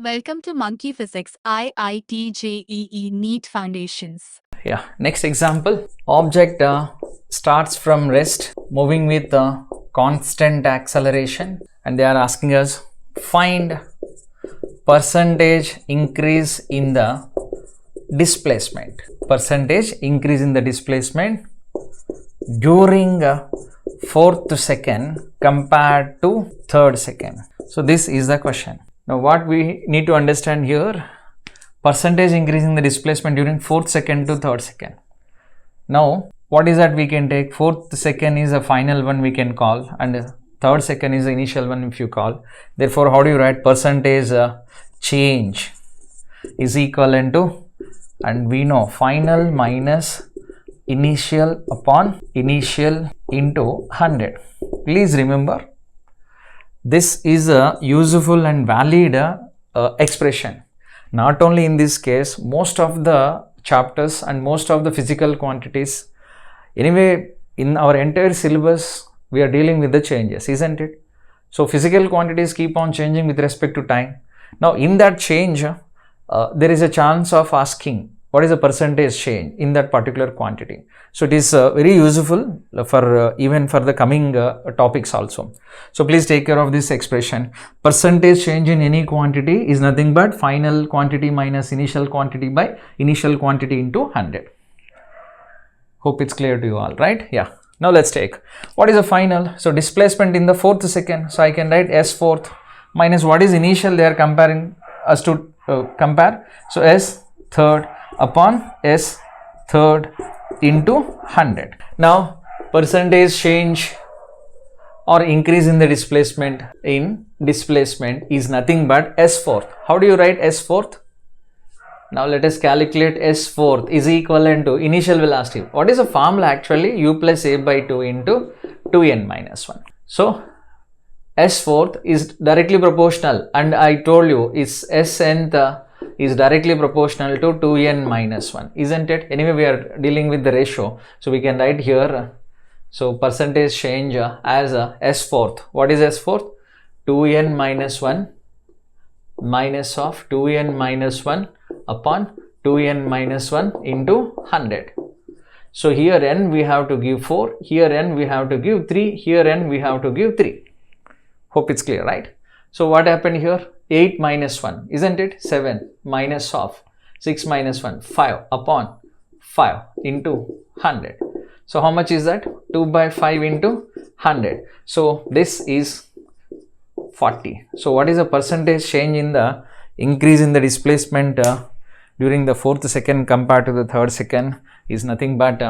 Welcome to Monkey Physics IIT JEE NEET Foundations. Yeah, next example. Object starts from rest, moving with constant acceleration, and they are asking us find percentage increase in the displacement. Percentage increase in the displacement during fourth second compared to third second. So this is the question. Now what we need to understand here, percentage increase in the displacement during fourth second to third second. Now what is that we can take? Fourth second is a final one we can call, and third second is the initial one if you call. Therefore, how do you write percentage change is equivalent to, and we know final minus initial upon initial into 100. Please remember, this is a useful and valid expression. Not only in this case, most of the chapters and most of the physical quantities, anyway, in our entire syllabus, we are dealing with the changes, isn't it? So physical quantities keep on changing with respect to time. Now in that change, there is a chance of asking what is the percentage change in that particular quantity. So it is very useful for even for the coming topics also. So please take care of this expression. Percentage change in any quantity is nothing but final quantity minus initial quantity by initial quantity into 100. Hope it's clear to you all, right? Yeah. Now let's take what is the final. So displacement in the fourth second. So I can write S fourth minus what is initial they are comparing us to compare. So S third upon S third into 100. Now percentage change or increase in the displacement is nothing but S fourth. How do you write S fourth? Now let us calculate S fourth is equivalent to initial velocity. What is the formula actually? U plus A by 2 into 2n minus 1. So S fourth is directly proportional, and I told you is S nth is directly proportional to 2n minus 1, isn't it? Anyway, we are dealing with the ratio, so we can write here, so percentage change as S fourth. What is S fourth? 2n minus 1 minus of 2n minus 1 upon 2n minus 1 into 100. So here n we have to give 4, here n we have to give 3, here n we have to give 3. Hope it's clear, right? So what happened here? 8 minus 1, isn't it? 7 minus of 6 minus 1, 5 upon 5 into 100. So how much is that? 2 by 5 into 100. So this is 40. So what is the percentage change in the increase in the displacement during the fourth second compared to the third second is nothing but